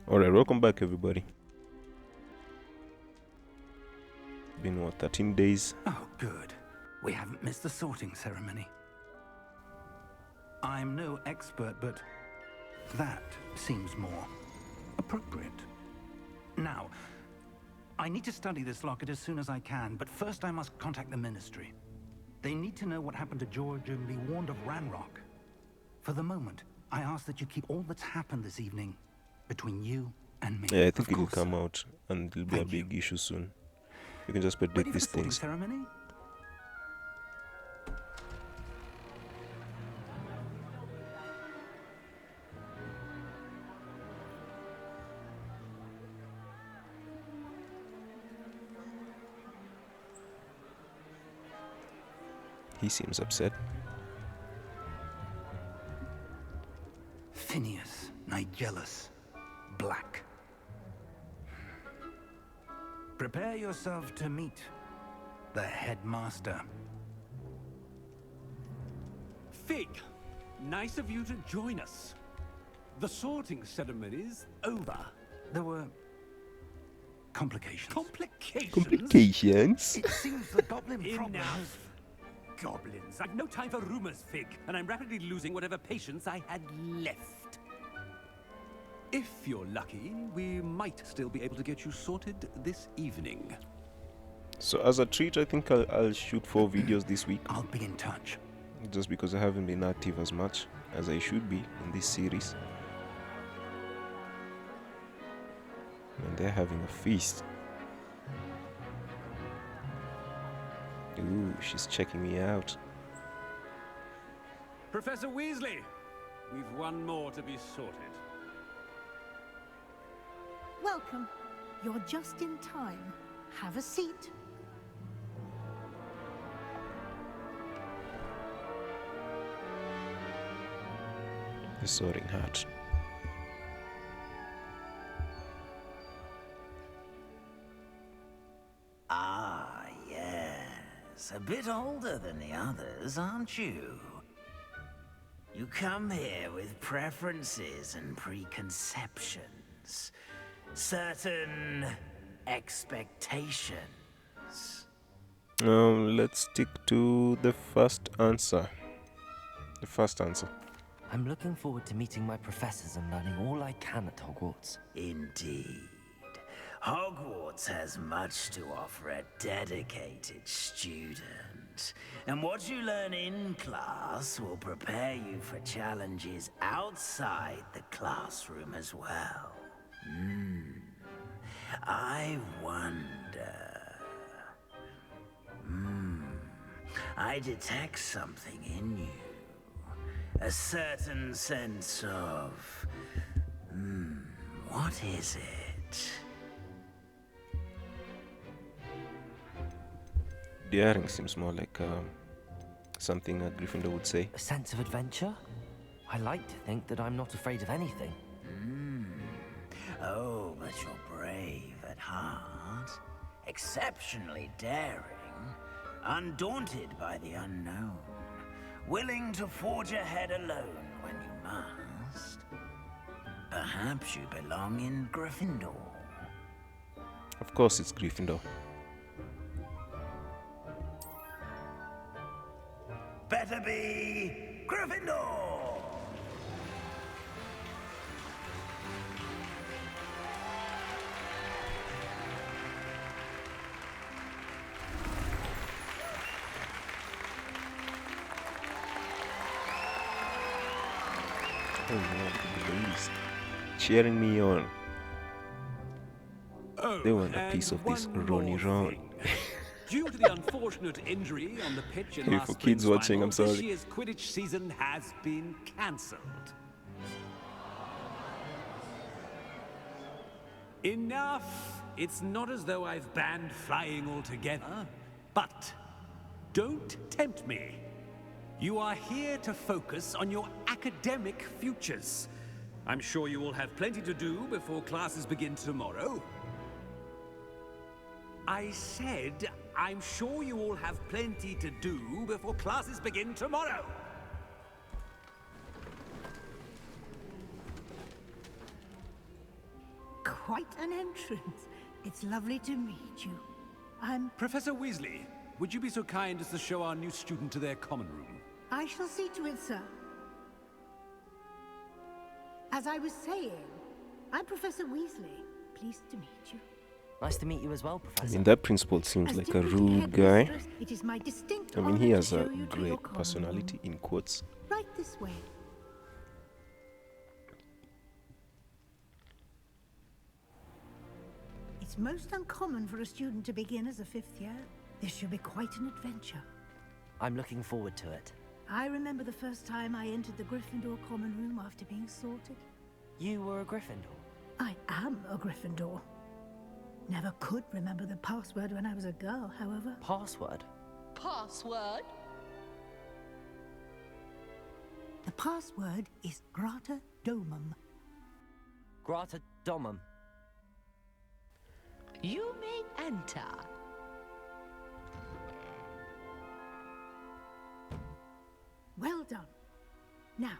Alright, welcome back everybody. Been what, 13 days? Oh, good. We haven't missed the sorting ceremony. I'm no expert, but that seems more appropriate. Now, I need to study this locket as soon as I can, but first I must contact the Ministry. They need to know what happened to George and be warned of Ranrock. For the moment, I ask that you keep all that's happened this evening between you and me. Yeah, I think it will come out and it'll be a big issue soon. You can just predict these things. Ceremony? He seems upset. Phineas, Nigellus, Black. Prepare yourself to meet the headmaster. Fig, nice of you to join us. The sorting ceremony's over. There were complications. Complications? It seems the goblin problem has... Enough. Goblins. I've no time for rumors, Fig, and I'm rapidly losing whatever patience I had left. If you're lucky, we might still be able to get you sorted this evening. So as a treat, I think I'll shoot 4 videos this week. I'll be in touch. Just because I haven't been active as much as I should be in this series. And they're having a feast. Ooh, she's checking me out. Professor Weasley, we've one more to be sorted. Welcome. You're just in time. Have a seat. The sorting hat. Ah, yes. A bit older than the others, aren't you? You come here with preferences and preconceptions. Certain expectations. Let's stick to the first answer. I'm looking forward to meeting my professors and learning all I can at Hogwarts. Indeed. Hogwarts has much to offer a dedicated student. And what you learn in class will prepare you for challenges outside the classroom as well. I wonder... I detect something in you. A certain sense of... what is it? Daring seems more like something a Gryffindor would say. A sense of adventure? I like to think that I'm not afraid of anything. Oh, but you're brave at heart. Exceptionally daring. Undaunted by the unknown. Willing to forge ahead alone when you must. Perhaps you belong in Gryffindor. Of course it's Gryffindor. Better be Gryffindor! Oh no, ladies cheering me on. They want a piece of this Ronnie Ron. Due to the unfortunate injury on the pitch in Hey, last for kids spring's watching, final, I'm sorry. this year's Quidditch season has been cancelled. Enough! It's not as though I've banned flying altogether, but don't tempt me. You are here to focus on your academic futures. I'm sure you will have plenty to do before classes begin tomorrow. I said, I'm sure you all have plenty to do before classes begin tomorrow. quite an entrance. It's lovely to meet you. I'm... Professor Weasley, would you be so kind as to show our new student to their common room? I shall see to it, sir. As I was saying, I'm Professor Weasley. Pleased to meet you. Nice to meet you as well, I Professor. mean, that principal seems As like a Deputy rude guy. Headmistress, it is my distinct I mean, he honor has to a show you to your great common personality, room. in quotes. Right this way. It's most uncommon for a student to begin as a 5th year. This should be quite an adventure. I'm looking forward to it. I remember the first time I entered the Gryffindor common room after being sorted. You were a Gryffindor. I am a Gryffindor. Never could remember the password when I was a girl, however. Password? Password? The password is Grata Domum. Grata Domum. You may enter. Well done. Now,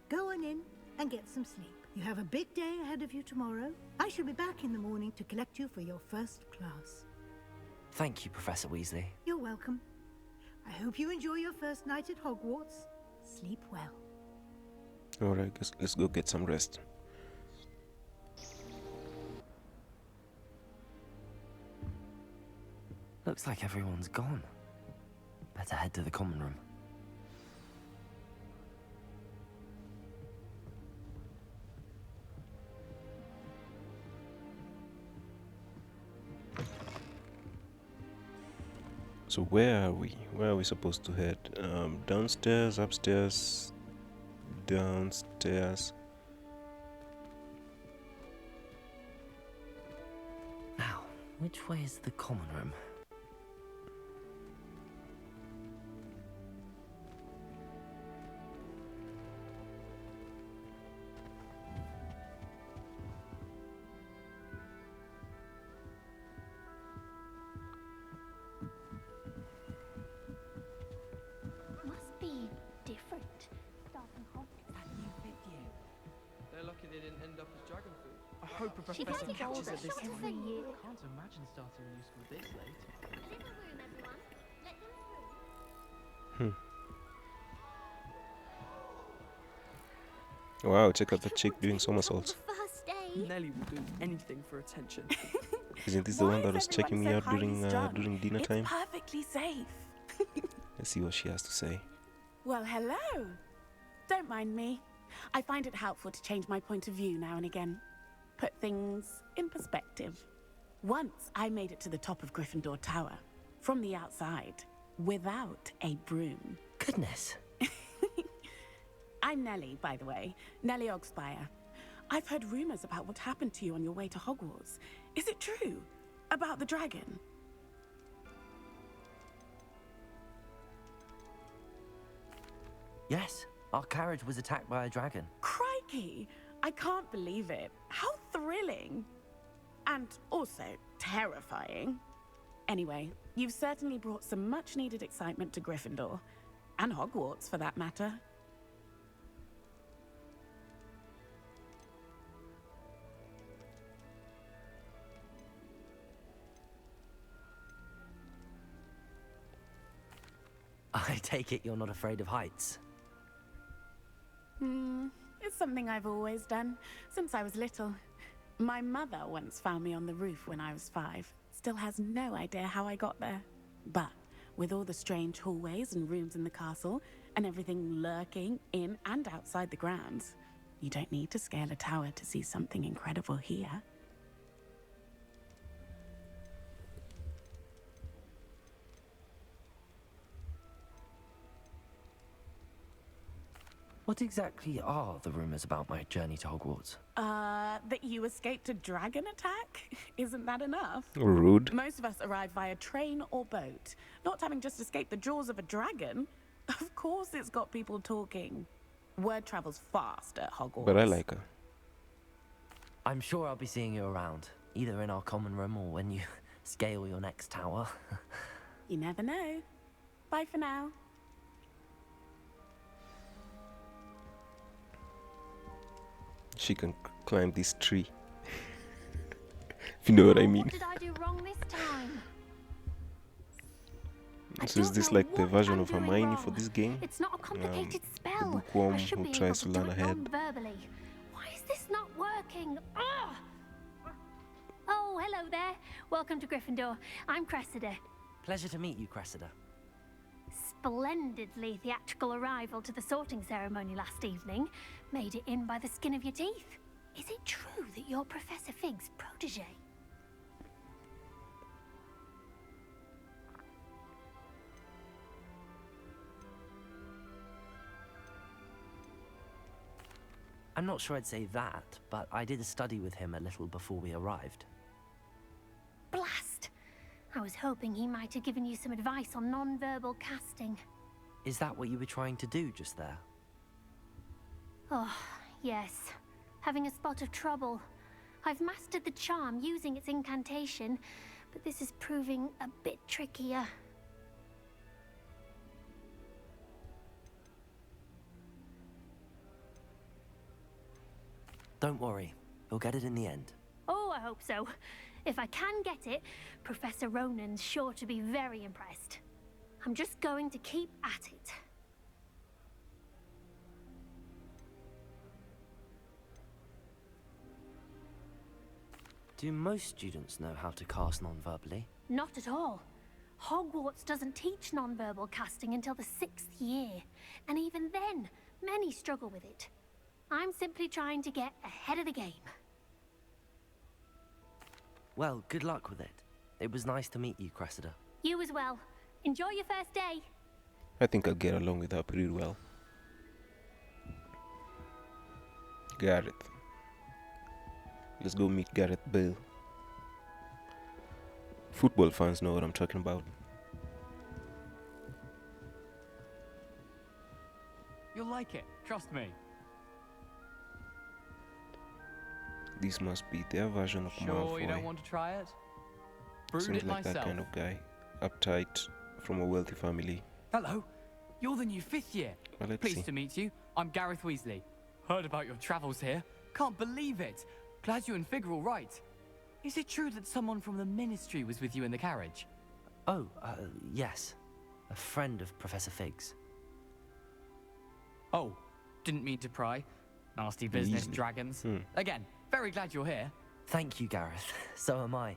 go on in and get some sleep. You have a big day ahead of you tomorrow. I shall be back in the morning to collect you for your first class. Thank you, Professor Weasley. You're welcome. I hope you enjoy your first night at Hogwarts. Sleep well. Alright, let's go get some rest. Looks like everyone's gone. Better head to the common room. So where are we? Where are we supposed to head? Downstairs, upstairs, downstairs. Now, which way is the common room? Must be different. Starting Hogwarts. They're lucky they didn't end up as dragon food. I hope a She professor gets catches older it this every time. year. Can't imagine starting a new school this late. Little room, everyone. Let them through. Wow, check out the chick doing somersaults. First day. Nelly will do anything for attention. Isn't this the one that was checking me out during dinner time? Perfectly safe. Let's see what she has to say. Well, hello. Don't mind me. I find it helpful to change my point of view now and again. Put things in perspective. Once I made it to the top of Gryffindor Tower, from the outside, without a broom. Goodness. I'm Nellie, by the way. Nellie Ogspire. I've heard rumors about what happened to you on your way to Hogwarts. Is it true? About the dragon? Yes, our carriage was attacked by a dragon. Crikey! I can't believe it. How thrilling! And also terrifying. Anyway, you've certainly brought some much-needed excitement to Gryffindor. And Hogwarts, for that matter. I take it you're not afraid of heights. It's something I've always done, since I was little. My mother once found me on the roof when I was 5. Still has no idea how I got there. But with all the strange hallways and rooms in the castle, and everything lurking in and outside the grounds, you don't need to scale a tower to see something incredible here. What exactly are the rumors about my journey to Hogwarts? That you escaped a dragon attack? Isn't that enough? Rude. Most of us arrive via train or boat, not having just escaped the jaws of a dragon. Of course it's got people talking. Word travels fast at Hogwarts. But I like her. I'm sure I'll be seeing you around, either in our common room or when you scale your next tower. You never know. Bye for now. She can climb this tree. If you know what I mean. What did I do wrong this time? So is this like the version of Hermione for this game? It's not a complicated The spell. bookworm I should who be able tries to to do learn it ahead. non-verbally. Why is this not working? Ugh! Oh, hello there. Welcome to Gryffindor. I'm Cressida. Pleasure to meet you, Cressida. Splendidly theatrical arrival to the sorting ceremony last evening. Made it in by the skin of your teeth. Is it true that you're Professor Fig's protege? I'm not sure I'd say that, but I did a study with him a little before we arrived. Blast! I was hoping he might have given you some advice on non-verbal casting. Is that what you were trying to do just there? Oh, yes. Having a spot of trouble. I've mastered the charm using its incantation, but this is proving a bit trickier. Don't worry, we'll get it in the end. Oh, I hope so. If I can get it, Professor Ronan's sure to be very impressed. I'm just going to keep at it. Do most students know how to cast non-verbally? Not at all. Hogwarts doesn't teach non-verbal casting until the 6th year, and even then, many struggle with it. I'm simply trying to get ahead of the game. Well, good luck with it. It was nice to meet you, Cressida. You as well. Enjoy your first day. I think I'll get along with her pretty well. Gareth. Let's go meet Gareth Bale. Football fans know what I'm talking about. You'll like it, trust me. This must be their version of Malfoy. Sure you don't want to try it? Brewed Seems it like myself. that kind of guy. Uptight, from a wealthy family. Hello, you're the new 5th year. Well, let's Pleased see. to meet you. I'm Gareth Weasley. Heard about your travels here. Can't believe it. Glad you and Fig are all right. Is it true that someone from the Ministry was with you in the carriage? Oh, yes. A friend of Professor Fig's. Oh, didn't mean to pry. Nasty business, Weasley. dragons. Again, very glad you're here. Thank you, Gareth. So am I.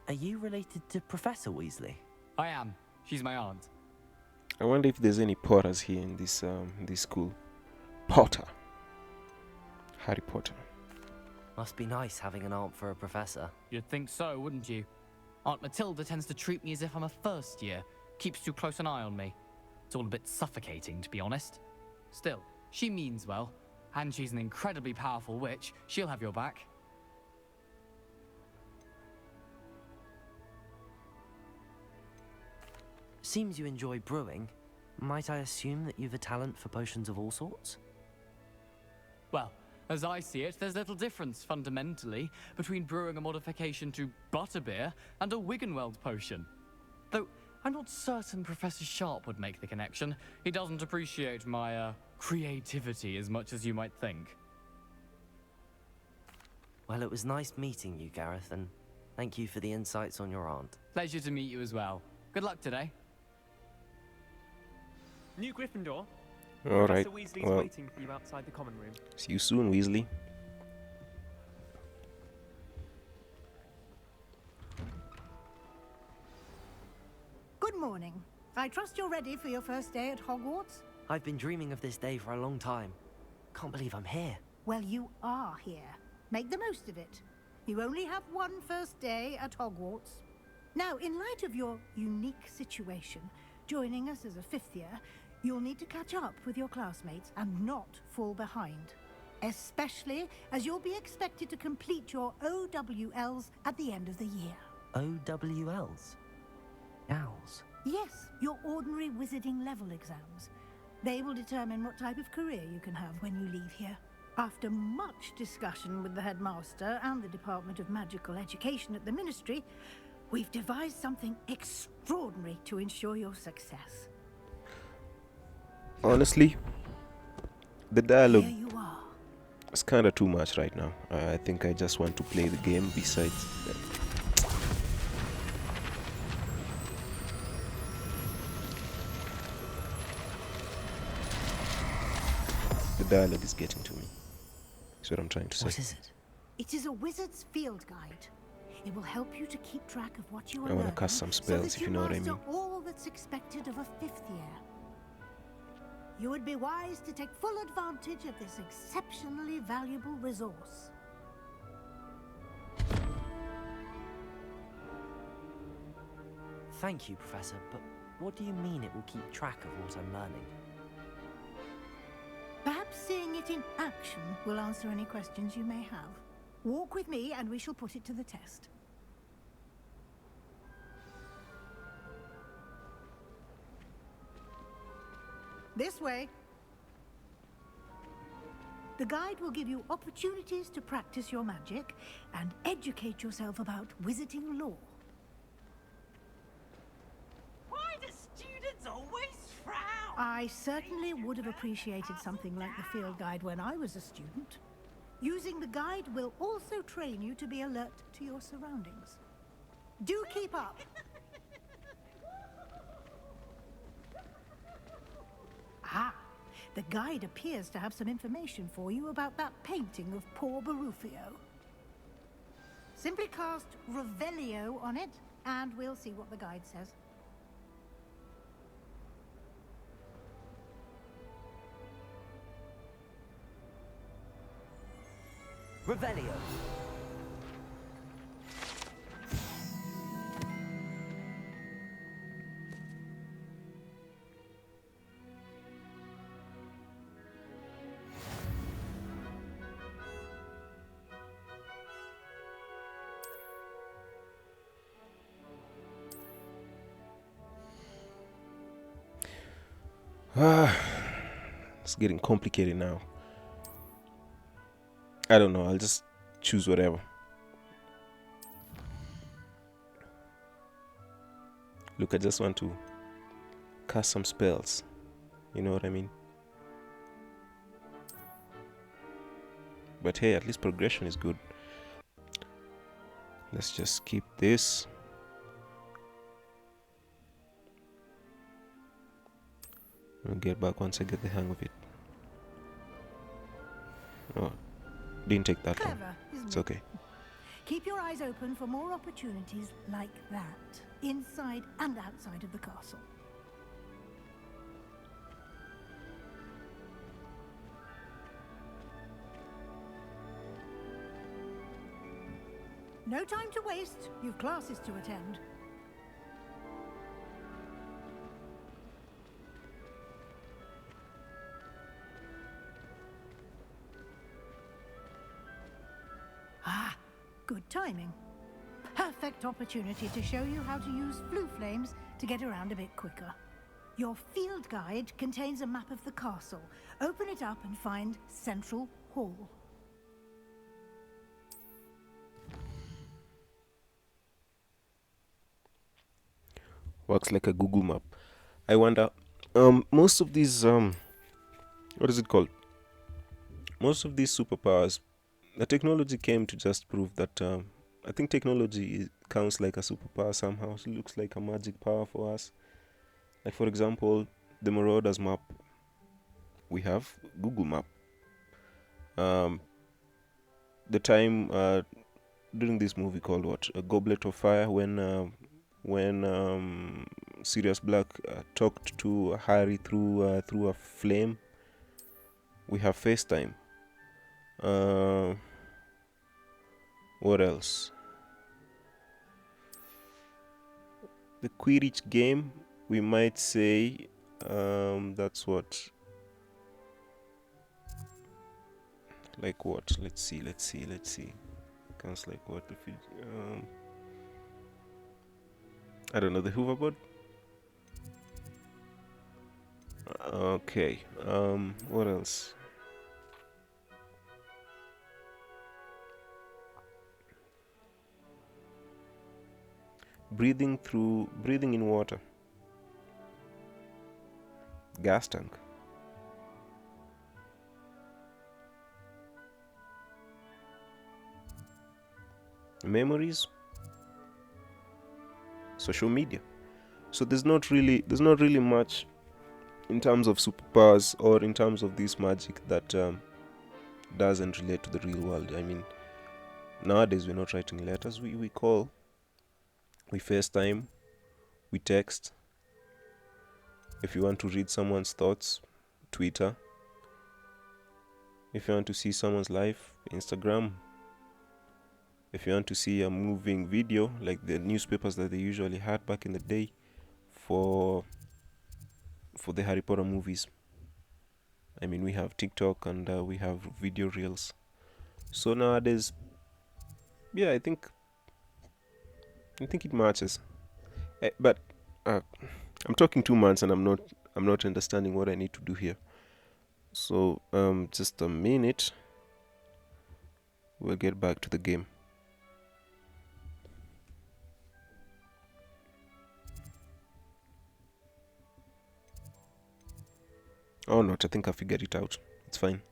Are you related to Professor Weasley? I am. She's my aunt. I wonder if there's any Potters here in this school. Potter. Harry Potter. Must be nice having an aunt for a professor. You'd think so, wouldn't you? Aunt Matilda tends to treat me as if I'm a first year. Keeps too close an eye on me. It's all a bit suffocating, to be honest. Still, she means well. And she's an incredibly powerful witch. She'll have your back. Seems you enjoy brewing. Might I assume that you've a talent for potions of all sorts? Well, as I see it, there's little difference, fundamentally, between brewing a modification to butterbeer and a Wiggenweld potion. Though, I'm not certain Professor Sharp would make the connection. He doesn't appreciate my, creativity as much as you might think. Well, it was nice meeting you, Gareth, and thank you for the insights on your aunt. Pleasure to meet you as well. Good luck today. New Gryffindor. All right. Professor Weasley's Well, waiting for you outside the common room. see you soon, Weasley. Good morning. I trust you're ready for your first day at Hogwarts? I've been dreaming of this day for a long time. Can't believe I'm here. Well, you are here. Make the most of it. You only have one first day at Hogwarts. Now, in light of your unique situation, joining us as a 5th year, you'll need to catch up with your classmates and not fall behind. Especially as you'll be expected to complete your OWLs at the end of the year. OWLs? Owls? Yes, your ordinary wizarding level exams. They will determine what type of career you can have when you leave here. After much discussion with the headmaster and the Department of Magical Education at the Ministry, we've devised something extraordinary to ensure your success. Honestly, the dialogue Here you are. It's kind of too much right now. I think I just want to play the game besides. The dialogue is getting to me. That's what I'm trying to say. What is it? It is a wizard's field guide. It will help you to keep track of what you are I want to learning, cast some so spells, that if you know what I master mean. all that's expected of a 5th year. You would be wise to take full advantage of this exceptionally valuable resource. Thank you, Professor, but what do you mean it will keep track of what I'm learning? Perhaps seeing it in action will answer any questions you may have. Walk with me and we shall put it to the test. This way. The guide will give you opportunities to practice your magic and educate yourself about wizarding lore. Why do students always frown? I certainly would have appreciated something like the field guide when I was a student. Using the guide will also train you to be alert to your surroundings. Do keep up. Ah, the guide appears to have some information for you about that painting of poor Barufio. Simply cast Revelio on it, and we'll see what the guide says. Revelio. It's getting complicated now. I don't know. I'll just choose whatever. Look, I just want to cast some spells. You know what I mean? But hey, at least progression is good. Let's just keep this. I'll get back once I get the hang of it. Oh, didn't take that long. Clever, isn't It's it? okay. Keep your eyes open for more opportunities like that, inside and outside of the castle. No time to waste. You've classes to attend. Ah, good timing. Perfect opportunity to show you how to use flue flames to get around a bit quicker. Your field guide contains a map of the castle. Open it up and find Central Hall. Works like a Google map. I wonder, most of these, what is it called? Most of these superpowers, the technology came to just prove that, I think technology counts like a superpower somehow. It looks like a magic power for us. Like, for example, the Marauders map, we have Google Map. The time during this movie called what? A Goblet of Fire, when Sirius Black talked to Harry through a flame. We have FaceTime. What else? The Quidditch game, we might say, that's what. Like what? Let's see. Counts like what? If you, I don't know, the hoverboard. Okay. What else? Breathing in water. Gas tank. memories, social media. So there's not really much in terms of superpowers or in terms of this magic that doesn't relate to the real world. I mean, nowadays we're not writing letters. We call, we FaceTime, we text. If you want to read someone's thoughts, Twitter. If you want to see someone's life, Instagram. If you want to see a moving video, like the newspapers that they usually had back in the day for the Harry Potter movies. I mean, we have TikTok and we have video reels. So nowadays, yeah, I think it matches. But I'm talking 2 months and I'm not understanding what I need to do here. So just a minute. We'll get back to the game. Oh, not. I think I figured it out. It's fine.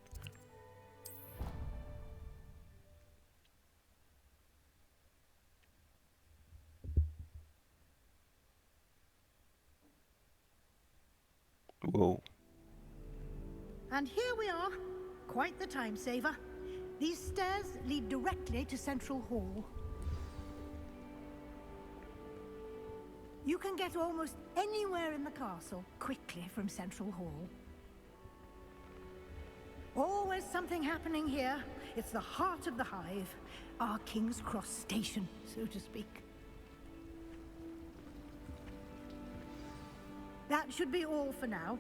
Whoa. And here we are. Quite the time saver. These stairs lead directly to Central Hall. You can get almost anywhere in the castle quickly from Central Hall. Always something happening here. It's the heart of the hive, our King's Cross station, so to speak. That should be all for now.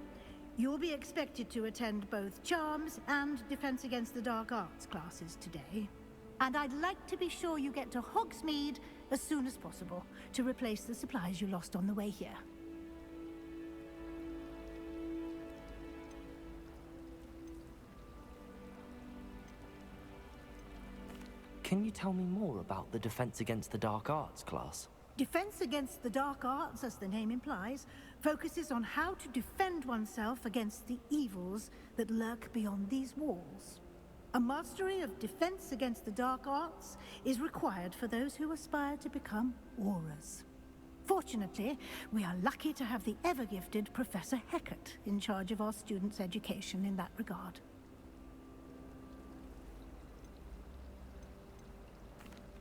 You'll be expected to attend both Charms and Defense Against the Dark Arts classes today. And I'd like to be sure you get to Hogsmeade as soon as possible to replace the supplies you lost on the way here. Can you tell me more about the Defense Against the Dark Arts class? Defense Against the Dark Arts, as the name implies, focuses on how to defend oneself against the evils that lurk beyond these walls. A mastery of Defense Against the Dark Arts is required for those who aspire to become Aurors. Fortunately, we are lucky to have the ever-gifted Professor Hecat in charge of our students' education in that regard.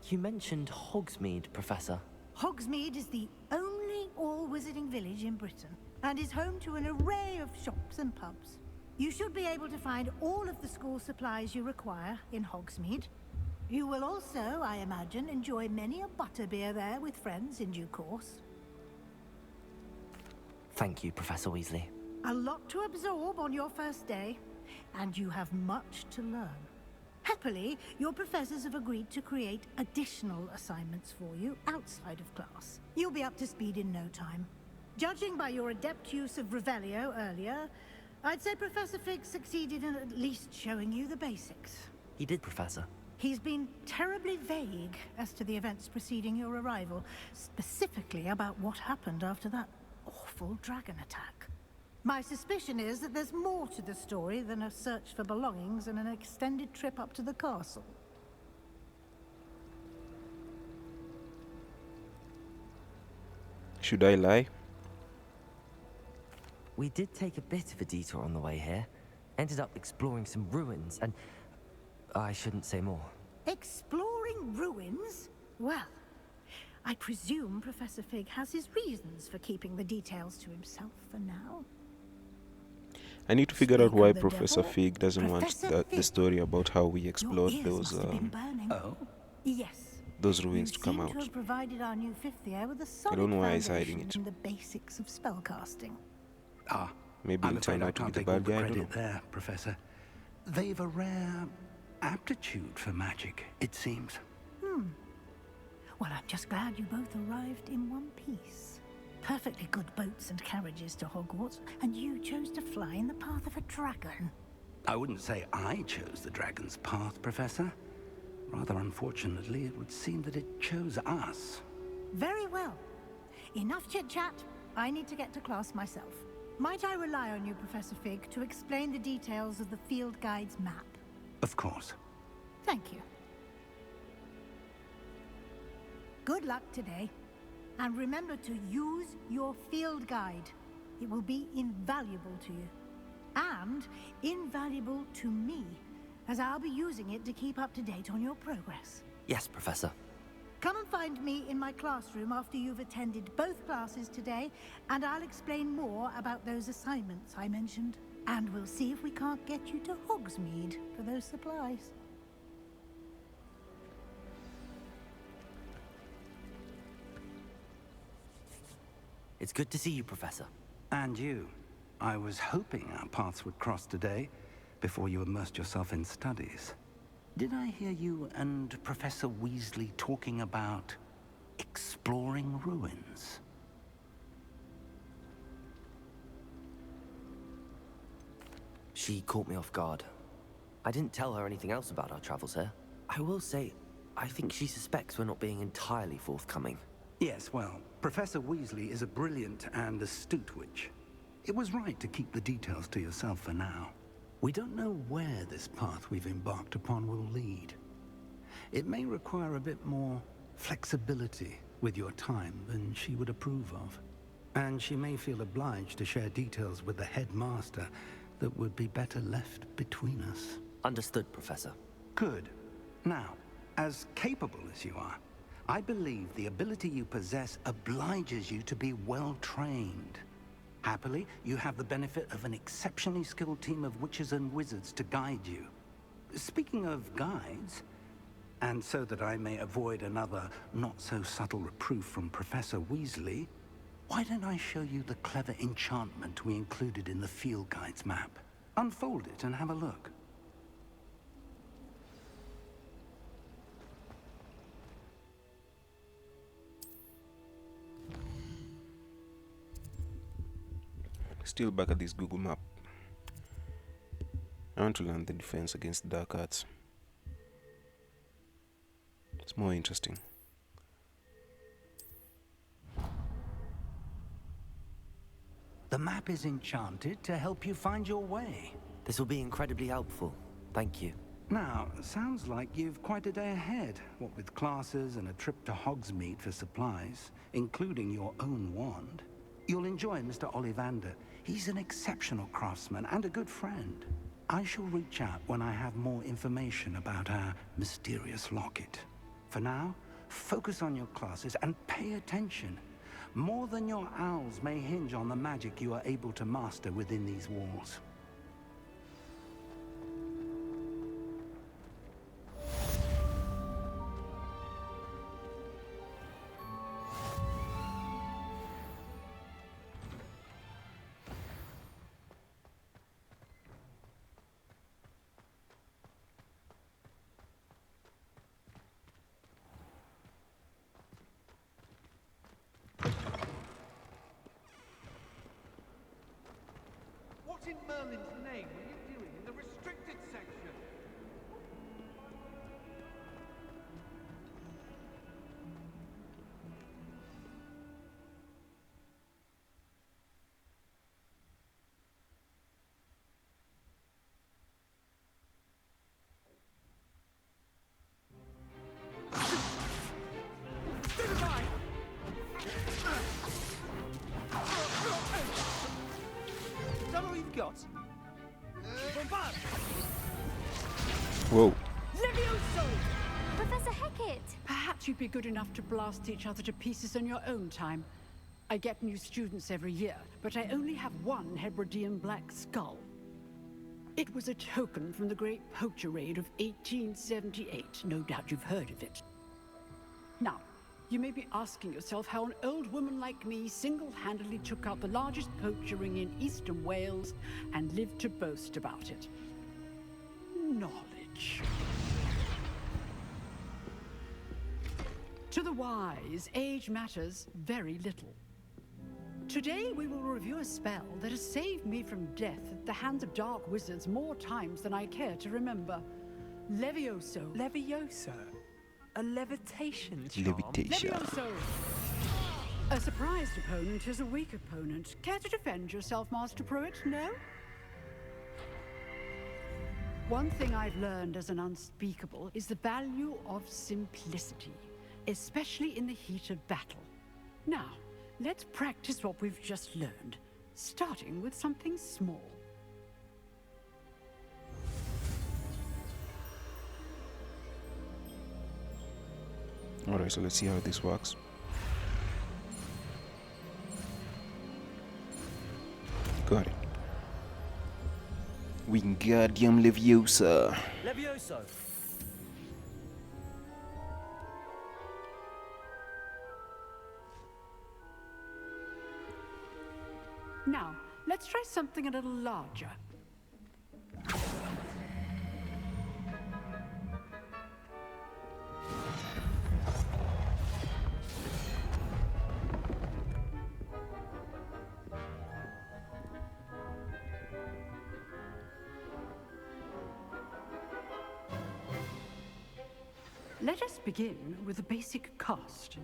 You mentioned Hogsmeade, Professor. Hogsmeade is the only all-wizarding village in Britain and is home to an array of shops and pubs. You should be able to find all of the school supplies you require in Hogsmeade. You will also, I imagine, enjoy many a butterbeer there with friends in due course. Thank you, Professor Weasley. A lot to absorb on your first day, and you have much to learn. Happily, your professors have agreed to create additional assignments for you outside of class. You'll be up to speed in no time. Judging by your adept use of Revelio earlier, I'd say Professor Fig succeeded in at least showing you the basics. He did, Professor. He's been terribly vague as to the events preceding your arrival, specifically about what happened after that awful dragon attack. My suspicion is that there's more to the story than a search for belongings and an extended trip up to the castle. Should I lie? We did take a bit of a detour on the way here. Ended up exploring some ruins, and I shouldn't say more. Exploring ruins? Well, I presume Professor Fig has his reasons for keeping the details to himself for now. I need to figure out Speak why of the Professor devil, Fig doesn't want Professor the Fig. story about how we explored Your ears those must have been burning. Oh? Yes. those ruins You to come seem out. to have provided our new fifth year with a I solid don't know why he's hiding foundation it. in the basics of spellcasting. Ah, Maybe I'm he'll turn afraid I out to be can't the take all bad the guy. I don't credit know. there, Professor. They've a rare aptitude for magic, it seems. Well, I'm just glad you both arrived in one piece. Perfectly good boats and carriages to Hogwarts, and you chose to fly in the path of a dragon. I wouldn't say I chose the dragon's path, Professor. Rather unfortunately, it would seem that it chose us. Very well. Enough chit-chat. I need to get to class myself. Might I rely on you, Professor Fig, to explain the details of the field guide's map? Of course. Thank you. Good luck today. And remember to use your field guide. It will be invaluable to you. And invaluable to me, as I'll be using it to keep up to date on your progress. Yes, Professor. Come and find me in my classroom after you've attended both classes today, and I'll explain more about those assignments I mentioned. And we'll see if we can't get you to Hogsmeade for those supplies. It's good to see you, Professor. And you. I was hoping our paths would cross today, before you immersed yourself in studies. Did I hear you and Professor Weasley talking about exploring ruins? She caught me off guard. I didn't tell her anything else about our travels here. I will say, I think she suspects we're not being entirely forthcoming. Yes, well, Professor Weasley is a brilliant and astute witch. It was right to keep the details to yourself for now. We don't know where this path we've embarked upon will lead. It may require a bit more flexibility with your time than she would approve of. And she may feel obliged to share details with the headmaster that would be better left between us. Understood, Professor. Good. Now, as capable as you are, I believe the ability you possess obliges you to be well trained. Happily, you have the benefit of an exceptionally skilled team of witches and wizards to guide you. Speaking of guides, and so that I may avoid another not-so-subtle reproof from Professor Weasley, why don't I show you the clever enchantment we included in the field guide's map? Unfold it and have a look. Still back at this Google map. I want to learn the defense against dark arts. It's more interesting. The map is enchanted to help you find your way. This will be incredibly helpful. Thank you. Now, sounds like you've quite a day ahead, what with classes and a trip to Hogsmeade for supplies, including your own wand. You'll enjoy Mr. Ollivander. He's an exceptional craftsman and a good friend. I shall reach out when I have more information about our mysterious locket. For now, focus on your classes and pay attention. More than your owls may hinge on the magic you are able to master within these walls. What in Merlin's name were you doing in the restricted section? Is that all you've got? Bombard! Whoa. Levioso! Professor Hecat! Perhaps you'd be good enough to blast each other to pieces in your own time. I get new students every year, but I only have one Hebridean black skull. It was a token from the Great Poacher Raid of 1878. No doubt you've heard of it. Now, you may be asking yourself how an old woman like me single-handedly took out the largest poacher ring in eastern Wales and lived to boast about it. Knowledge. To the wise, age matters very little. Today we will review a spell that has saved me from death at the hands of dark wizards more times than I care to remember. Levioso. Levioso? A levitation charm? Levitation. Levioso! A surprised opponent is a weak opponent. Care to defend yourself, Master Pruitt? No? One thing I've learned as an unspeakable is the value of simplicity. especially in the heat of battle. Now, let's practice what we've just learned, starting with something small. Alright, so let's see how this works. Got it. Wingardium Leviosa. Levioso! Now, let's try something a little larger. Let us begin with a basic cast.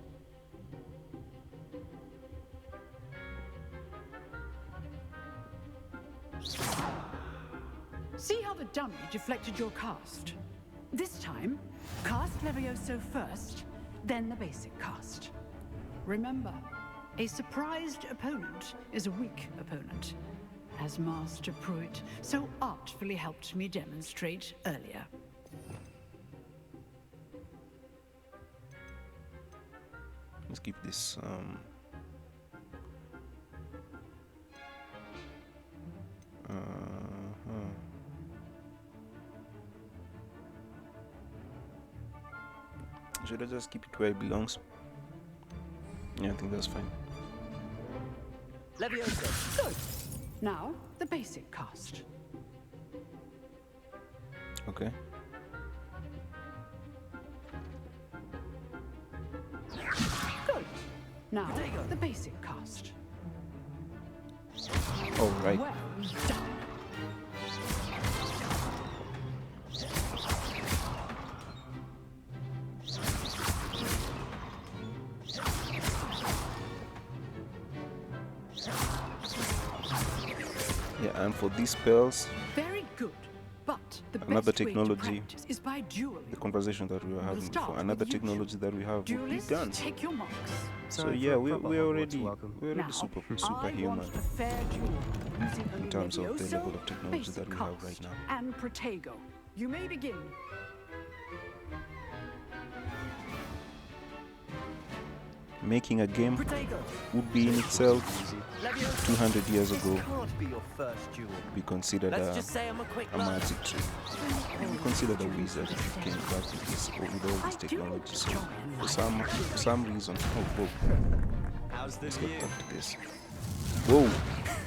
See how the dummy deflected your cast? This time, cast Levioso first, then the basic cast. Remember, a surprised opponent is a weak opponent, as Master Pruitt so artfully helped me demonstrate earlier. Let's keep this should I just keep it where it belongs? Yeah, I think that's fine. Levioso! Good. Now, the basic cast. Okay. Good. Now, the basic cast. All right. Well done. Yeah, and for these spells, Very good. But the another best way to technology, practice is by dueling. the conversation that we were having start before, with another you technology that we have would be Duelists, guns. take your marks. So yeah, we're already Now, superhuman I want a fair duel using only in terms of the Levioso, level of technology basic that we have right cast, now. And Protego. You may begin. Making a game Protego! would be in itself Levioso! 200 years This ago can't be your first duel. be considered Let's just say I'm a quick a learner. magic trick. You'd be considered a wizard if you came back with this or with all this technology. So for some reason, How's the let's view? get back to this. Whoa,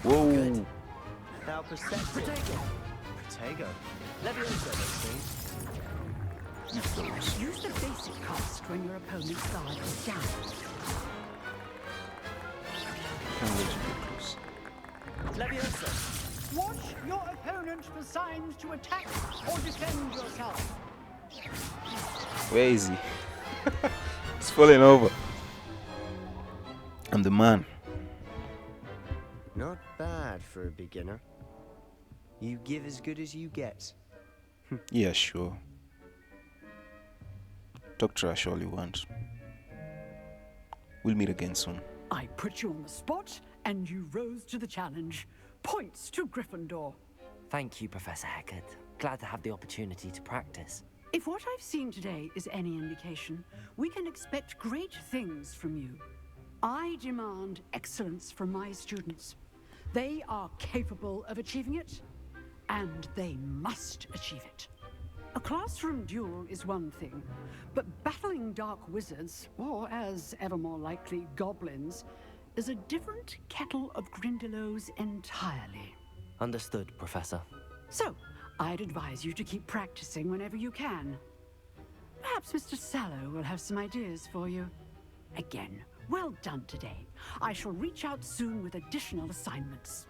whoa! Now perceptive. Protego. Levioso, they see. Eat those. Use the basic cast when your opponent's guard is down. Can't let you get close. Levioso. Watch your opponent for signs to attack or defend yourself. Where is he? He's falling over. I'm the man. Not bad for a beginner. You give as good as you get. Yeah, sure. Talk trash all you want. We'll meet again soon. I put you on the spot, and you rose to the challenge. Points to Gryffindor. Thank you, Professor Heckard. Glad to have the opportunity to practice. If what I've seen today is any indication, we can expect great things from you. I demand excellence from my students. They are capable of achieving it, and they must achieve it. A classroom duel is one thing, but battling dark wizards, or as ever more likely, goblins, is a different kettle of Grindylows entirely. Understood, Professor. So, I'd advise you to keep practicing whenever you can. Perhaps Mr. Sallow will have some ideas for you. Again, well done today. I shall reach out soon with additional assignments.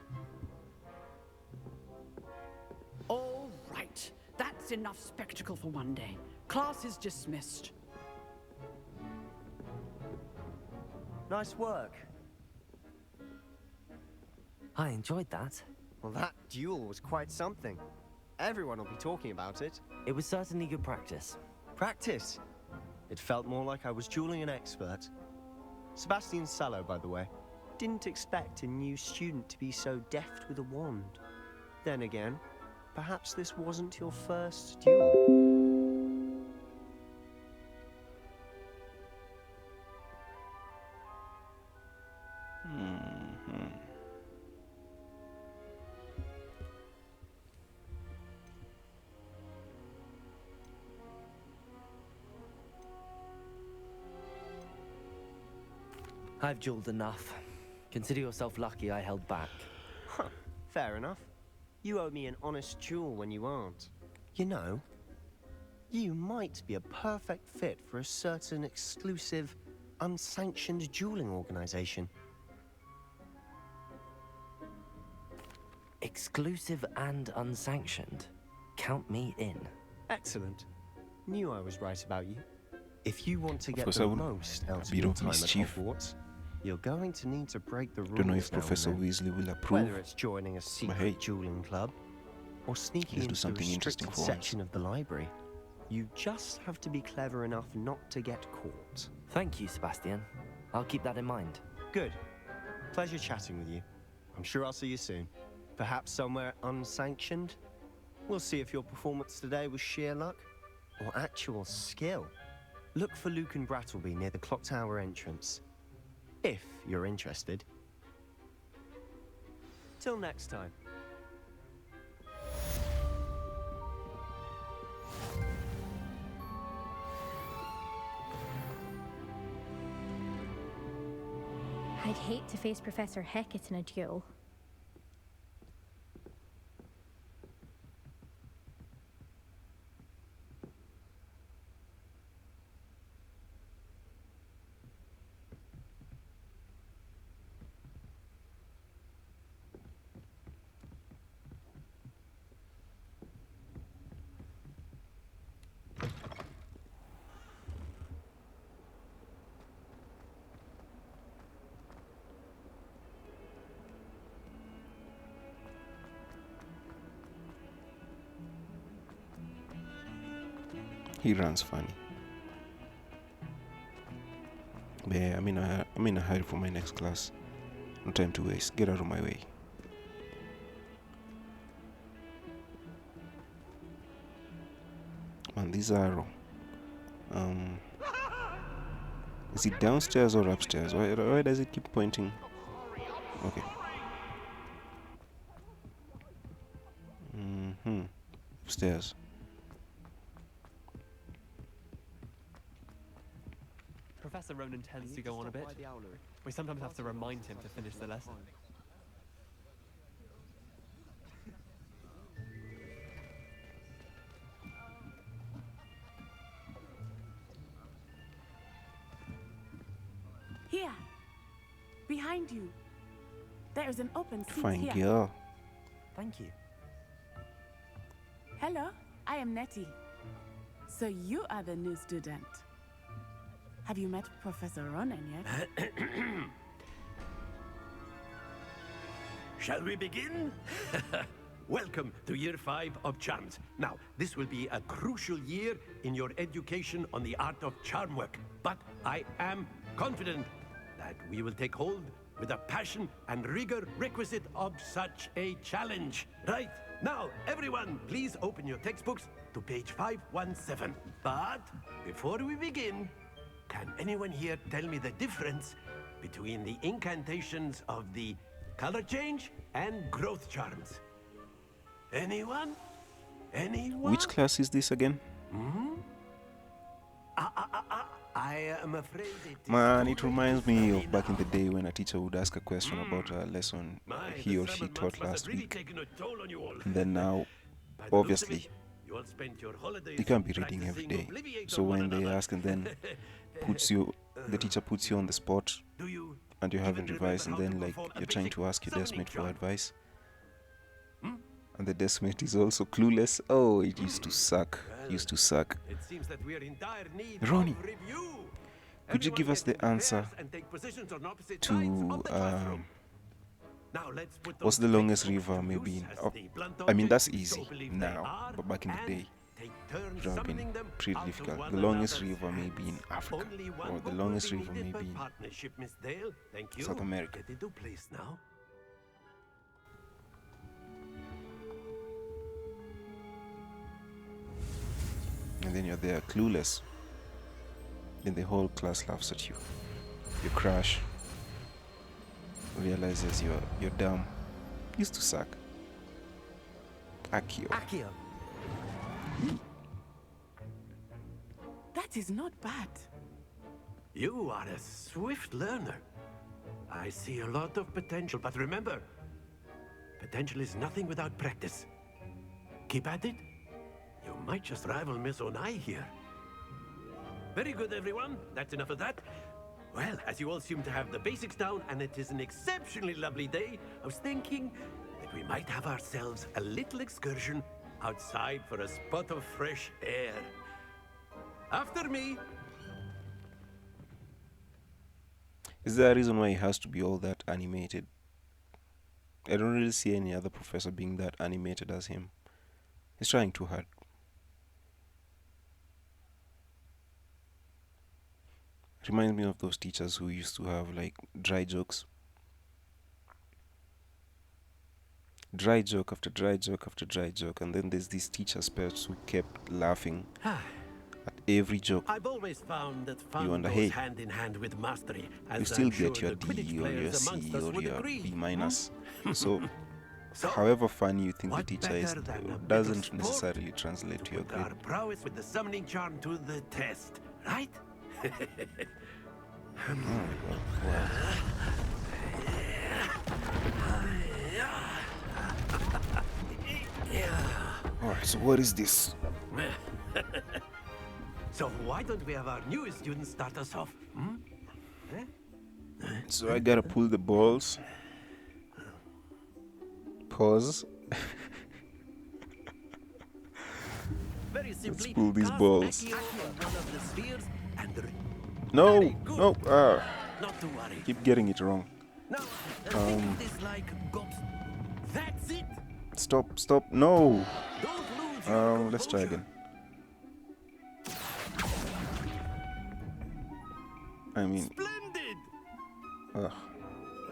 All right. That's enough spectacle for one day. Class is dismissed. Nice work. I enjoyed that. Well, that duel was quite something. Everyone will be talking about it. It was certainly good practice. Practice? It felt more like I was dueling an expert. Sebastian Sallow, by the way. Didn't expect a new student to be so deft with a wand. Then again, perhaps this wasn't your first duel. I've dueled enough. Consider yourself lucky I held back. Huh, fair enough. You owe me an honest duel when you aren't. You know, you might be a perfect fit for a certain exclusive, unsanctioned dueling organization. Exclusive and unsanctioned. Count me in. Excellent. Knew I was right about you. If you want to get course the I would. most out of Bit your of time at mischief. Hogwarts, you're going to need to break the rules. Don't know if now and Professor then. Weasley will approve. Whether it's joining a secret hey, dueling club or sneaking let's do into the something interesting restricted for once. section of the library, you just have to be clever enough not to get caught. Thank you, Sebastian. I'll keep that in mind. Good. Pleasure chatting with you. I'm sure I'll see you soon. Perhaps somewhere unsanctioned? We'll see if your performance today was sheer luck or actual skill. Look for Luke and Brattleby near the clock tower entrance, if you're interested. Till next time. I'd hate to face Professor Hecat in a duel. He runs funny. But yeah, I'm in a hurry for my next class. No time to waste. Get out of my way. Man, this arrow. Is it downstairs or upstairs? Why does it keep pointing? Okay. Upstairs. Professor Ronan tends to go on a bit. We sometimes have to remind him to finish the lesson. Here. Behind you. There is an open seat Fine here. girl. Thank you. Hello, I am Nettie. So you are the new student. Have you met Professor Ronan yet? Shall we begin? Welcome to Year 5 of Charms. Now, this will be a crucial year in your education on the art of charm work. But I am confident that we will take hold with the passion and rigor requisite of such a challenge. Right, now, everyone, please open your textbooks to page 517. But before we begin, can anyone here tell me the difference between the incantations of the color change and growth charms? Anyone? Anyone? Which class is this again? I am afraid it Man, it reminds me of back in the day when a teacher would ask a question about a lesson he or she taught last week. And then now, obviously, you can't be reading every day. So when they ask and then the teacher puts you on the spot and you haven't revised, and then like you're trying to ask your deskmate for advice. And the deskmate is also clueless. Oh, it used to suck. Used to suck. Ronnie, could you give us the answer to what's the longest river maybe in, I mean that's easy now, but back in the day. would have been pretty difficult. The longest river may be in Africa, or the longest river may be in South America. Get into place now. And then you're there clueless. Then the whole class laughs at you. You crash. Realizes you're dumb. Used to suck. Akio. Akio. That is not bad. You are a swift learner. I see a lot of potential, but remember, potential is nothing without practice. Keep at it. You might just rival Miss Onai here. Very good, everyone. That's enough of that. Well, as you all seem to have the basics down, and it is an exceptionally lovely day, I was thinking that we might have ourselves a little excursion outside for a spot of fresh air. After me. Is there a reason why it has to be all that animated? I don't really see any other professor being that animated as him. He's trying too hard. Reminds me of those teachers who used to have like dry jokes. Dry joke after dry joke after dry joke, and then there's these teacher pets who kept laughing at every joke. I've always found that fun You wonder, goes hey, hand in hand with mastery. you As still I'm get sure your the D Quidditch or your players C amongst us or would your agree. B minus. So, So, however funny you think the what teacher is, better than a bit of doesn't sport necessarily translate to your put grade. our prowess with the summoning charm to the test, right? Alright, so what is this? So why don't we have our newest student start us off? Hmm? So I gotta pull the balls. Pause. Very Let's simply, pull these cast balls. Accio on one of the spheres and No, Very good. no, not to worry. keep getting it wrong. Now, think of this like gobs. That's it. Stop, no. Don't lose your Let's try composure. again. I mean, Splendid.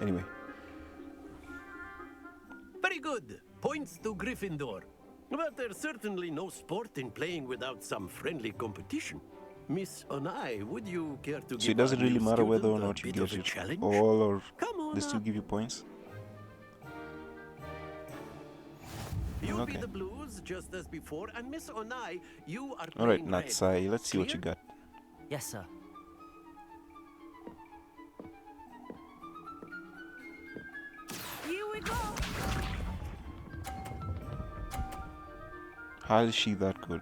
anyway. Very good. Points to Gryffindor. But there's certainly no sport in playing without some friendly competition. Miss Onai, would you care to So give it doesn't our really new matter whether or student a not you bit of get a it challenge? all, or Come on they still up. give you points. You'll Okay. be the blues just as before, and Miss Onai, you are Alright, playing red. Natsai, let's see what you Clear? got. Yes, sir. Here we go. How is she that good?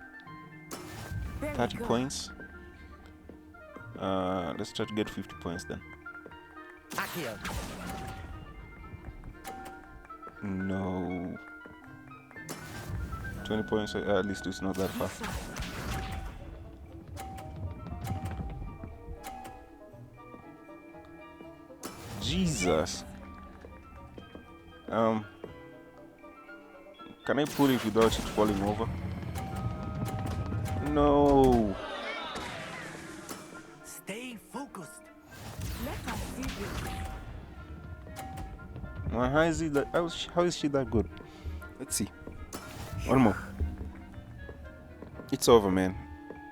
There we 30 go. points. Let's try to get 50 points then. Accio. No. 20 points, at least it's not that far. Jesus. Can I pull it without it falling over? No. Stay focused. Let us see this. How is it that? How is she that good? Let's see. One more. It's over, man.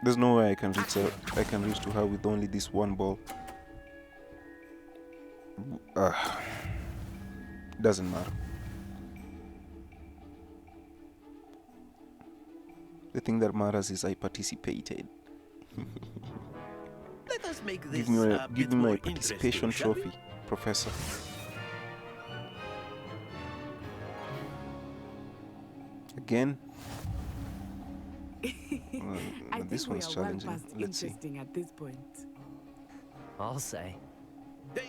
There's no way I can reach her. I can reach to her with only this one ball. Doesn't matter. The thing that matters is I participated. Let us make this Give me a bit my more participation interesting, shall we? trophy, Professor. Again? I This think we one's are well challenging. past Let's see. interesting at this point. I'll say.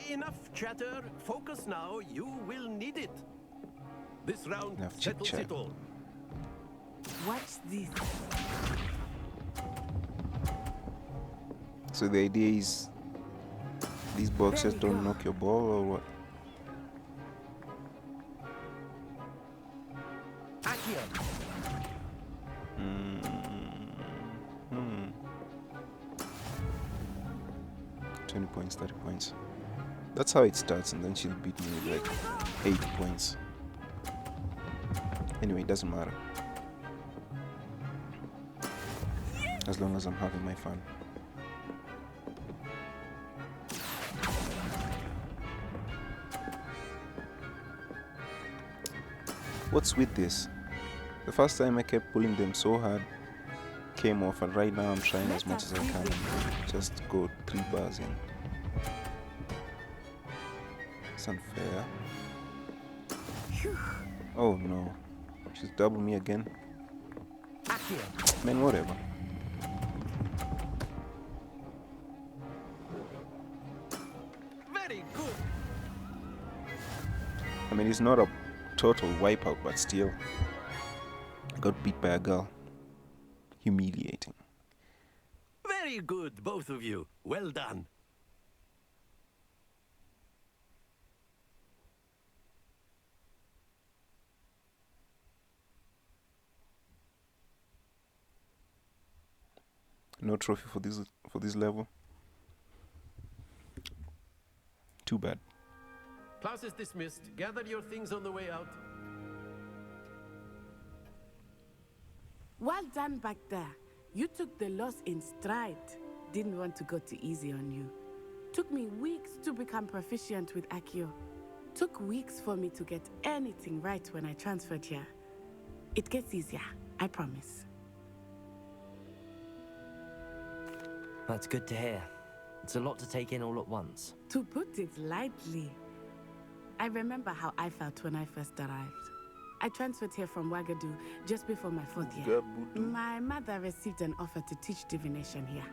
Enough chatter. Focus now. You will need it. This round Enough settles chit-chat. it all. Watch this. So the idea is these boxes There we don't go. knock your ball or what? Accio. 20 points, 30 points. That's how it starts, and then she'll beat me with like 8 points. Anyway, it doesn't matter. As long as I'm having my fun. What's with this? The first time I kept pulling them so hard, came off, and right now I'm trying as much as I can and just go 3 bars in. It's unfair. Oh no. She's double me again. Man, whatever. Very good. I mean, it's not a total wipeout, but still. I got beat by a girl. Humiliating. Very good, both of you. Well done. No trophy for this level. Too bad. Class is dismissed. Gather your things on the way out. Well done back there. You took the loss in stride. Didn't want to go too easy on you. Took me weeks to become proficient with Accio. Took weeks for me to get anything right when I transferred here. It gets easier, I promise. That's good to hear. It's a lot to take in all at once. To put it lightly, I remember how I felt when I first arrived. I transferred here from Wagadu just before my 4th year. My mother received an offer to teach divination here.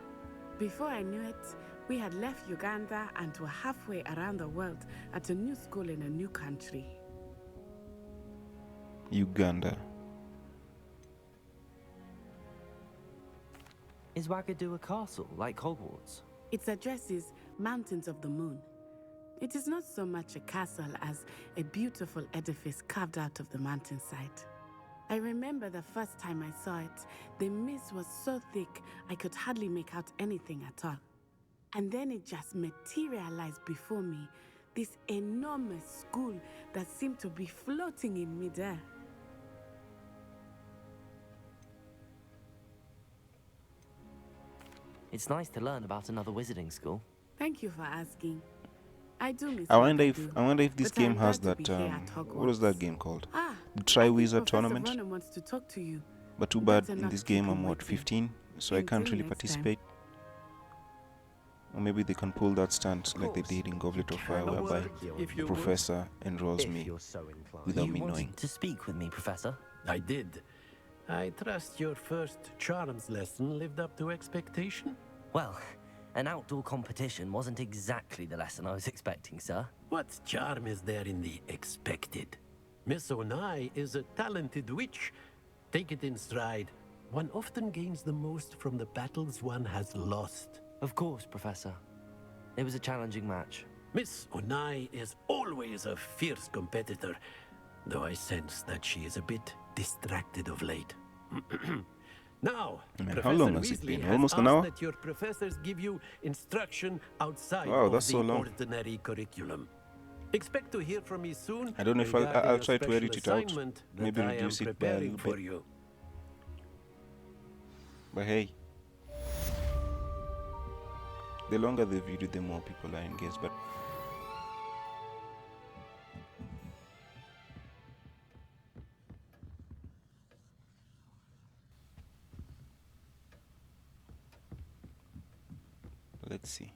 Before I knew it, we had left Uganda and were halfway around the world at a new school in a new country. Uganda. Is Wagadu a castle, like Hogwarts? Its address is Mountains of the Moon. It is not so much a castle as a beautiful edifice carved out of the mountainside. I remember the first time I saw it, the mist was so thick I could hardly make out anything at all. And then it just materialized before me, this enormous school that seemed to be floating in midair. It's nice to learn about another wizarding school. Thank you for asking. I do miss I wonder Wagadu, if this but game I'm has glad to that be here at what is that game called? Ah, The Tri-Wizard Professor tournament. Ronan wants to talk to you. But too bad Better in not this keep game him I'm what, waiting. 15, so I can't Until really next time. participate. Or maybe they can pull that stunt like they did in Goblet of Fire, whereby the professor enrolls me without You me wanted knowing. to speak with me, Professor? I did. I trust your first charms lesson lived up to expectation? Well, an outdoor competition wasn't exactly the lesson I was expecting, sir. What charm is there in the expected? Miss Onai is a talented witch. Take it in stride. One often gains the most from the battles one has lost. Of course, Professor. It was a challenging match. Miss Onai is always a fierce competitor, though I sense that she is a bit distracted of late. Now, Man, Professor how long has it Weasley been? has Almost an asked hour? that your professors give you instruction outside Wow, of that's the so long. ordinary curriculum. Expect to hear from me soon. I don't know if regarding I'll a try to special edit it out. assignment that Maybe I am reduce it by a preparing little for bit. you. But hey, the longer the video, the more people are engaged. But let's see.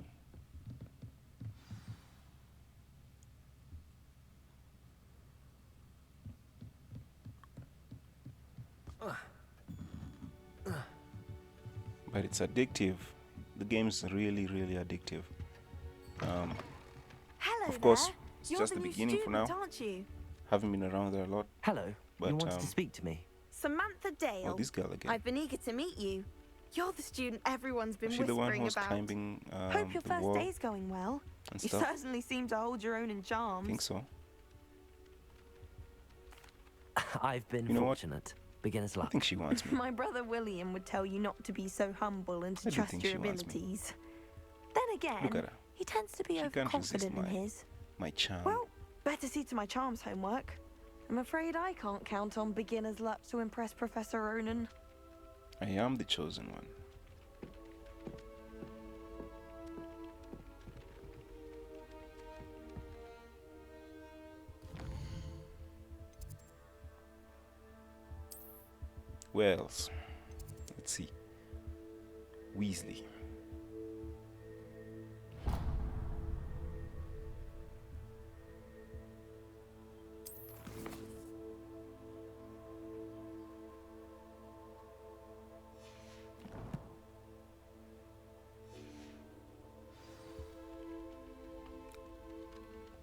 But it's addictive. The game's really, really addictive. Hello Of course, there. it's You're just the the new beginning for now. student, aren't you? Haven't been around there a lot. Hello. But, You wanted to speak to me? Samantha Dale. Oh, this girl again. I've been eager to meet you. You're the student everyone's been Is she the one whispering who's about. climbing Hope your the first wall day's going well. and You stuff? certainly seem to hold your own in I charms. think so. I've been You know what? fortunate. Beginner's I luck. think she wants me. My brother William would tell you not to be so humble and to I do trust think your she wants me. abilities. Then again, Look at her. He tends to be She can't resist overconfident in his. my charm. Well, better see to my charms homework. I'm afraid I can't count on beginner's luck to impress Professor Ronan. I am the chosen one. Where else? Let's see. Weasley.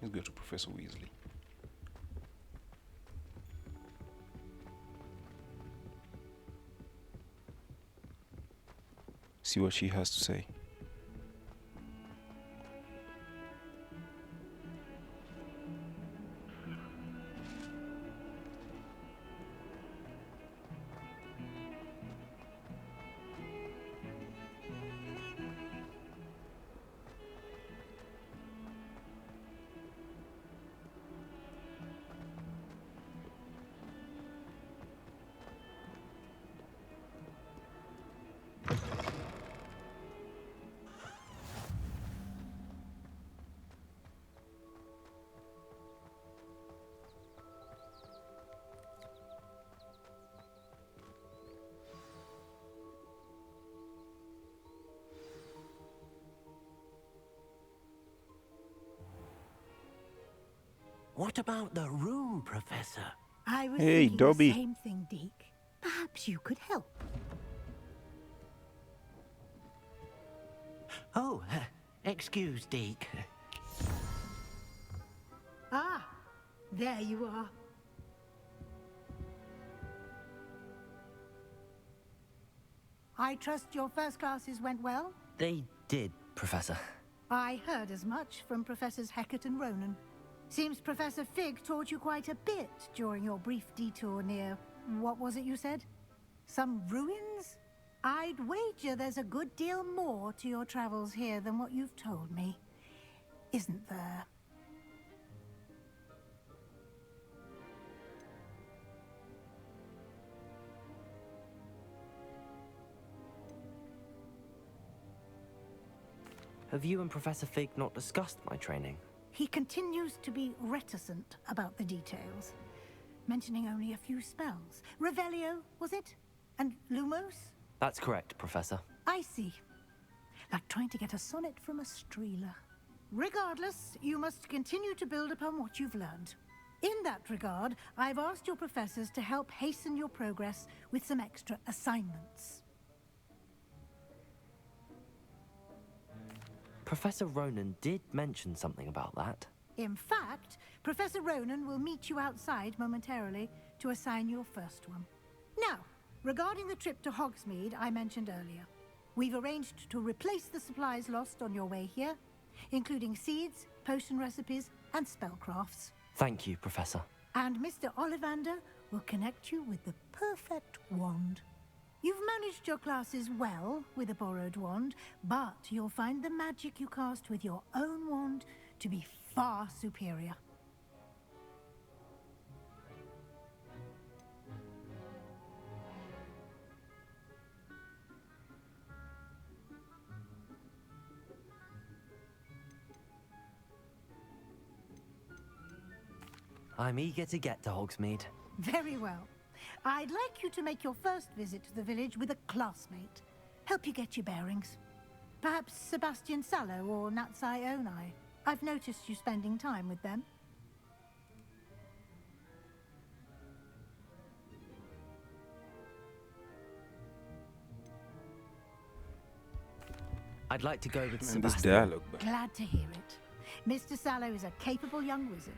Let's go to Professor Weasley. See what she has to say. What about the room, Professor? I was Hey, thinking Dobby. the same thing, Deke. Perhaps you could help. Oh, excuse, Deke. Ah, there you are. I trust your first classes went well? They did, Professor. I heard as much from Professors Hecat and Ronan. Seems Professor Fig taught you quite a bit during your brief detour near... what was it you said? Some ruins? I'd wager there's a good deal more to your travels here than what you've told me. Isn't there? Have you and Professor Fig not discussed my training? He continues to be reticent about the details, mentioning only a few spells. Revelio, was it? And Lumos? That's correct, Professor. I see. Like trying to get a sonnet from a streeler. Regardless, you must continue to build upon what you've learned. In that regard, I've asked your professors to help hasten your progress with some extra assignments. Professor Ronan did mention something about that. In fact, Professor Ronan will meet you outside momentarily to assign your first one. Now, regarding the trip to Hogsmeade I mentioned earlier, we've arranged to replace the supplies lost on your way here, including seeds, potion recipes, and spellcrafts. Thank you, Professor. And Mr. Ollivander will connect you with the perfect wand. You've managed your classes well with a borrowed wand, but you'll find the magic you cast with your own wand to be far superior. I'm eager to get to Hogsmeade. Very well. I'd like you to make your first visit to the village with a classmate. Help you get your bearings. Perhaps Sebastian Sallow or Natsai Onai. I've noticed you spending time with them. I'd like to go with Man, this Sebastian. dialogue, man. Glad to hear it. Mr. Sallow is a capable young wizard,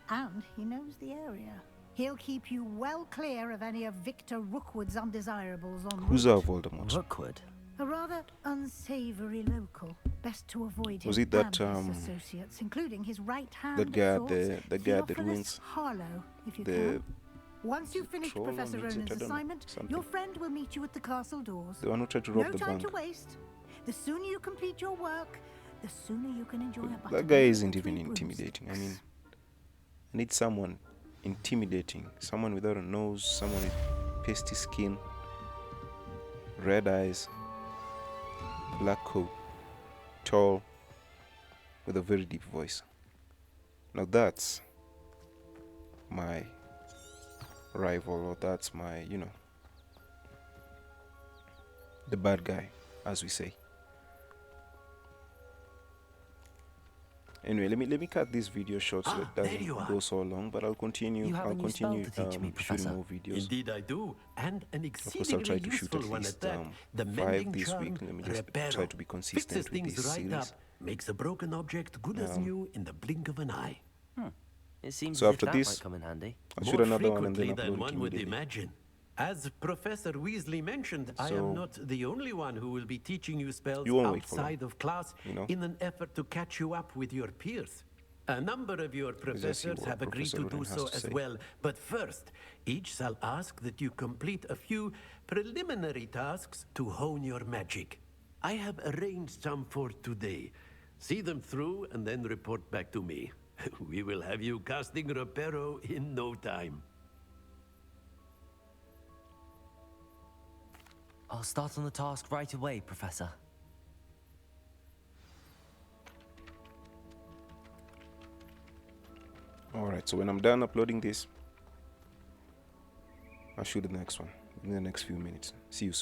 and he knows the area. He'll keep you well clear of any of Victor Rookwood's undesirables on Who's route. our Voldemort? Rookwood? A rather unsavory local. Best to avoid him Was it that, and his associates, including his right hand that guy at of the- sorts, the guy at the Theophilus ruins? Harlow, if you The can. Once you've finished troll or Professor means it? I Ronan's don't know. assignment, Something. your friend will meet you at the castle doors. The one who tried to rob No the time bank. to waste. The sooner you complete your work, the sooner you can enjoy a butterbeer That guy isn't and 3 even intimidating. I mean, I need someone intimidating. Someone without a nose, someone with pasty skin, red eyes, black coat, tall, with a very deep voice. Now that's my rival, or that's my, you know, the bad guy, as we say. Anyway, let me cut this video short so that it doesn't go so long. But I'll continue. I'll continue shooting more videos. Indeed, I do, and an Of course, I'll try exceedingly to shoot useful at one least at that. The 5 mending this charm, week. Let me just Reparo, try to be consistent fixes with things this right series. up, makes a broken object good as new in the blink of an eye. It seems So as after if that this, might come in handy. I'll shoot another one and then Frequently than upload it one would immediately. imagine. As Professor Weasley mentioned, I am not the only one who will be teaching you spells You won't wait for long, outside of class in an effort to catch you up with your peers. A number of your professors have agreed to do so as well, but first, each shall ask that you complete a few preliminary tasks to hone your magic. I have arranged some for today. See them through and then report back to me. We will have you casting Reparo in no time. I'll start on the task right away, Professor. Alright, so when I'm done uploading this, I'll shoot the next one in the next few minutes. See you soon.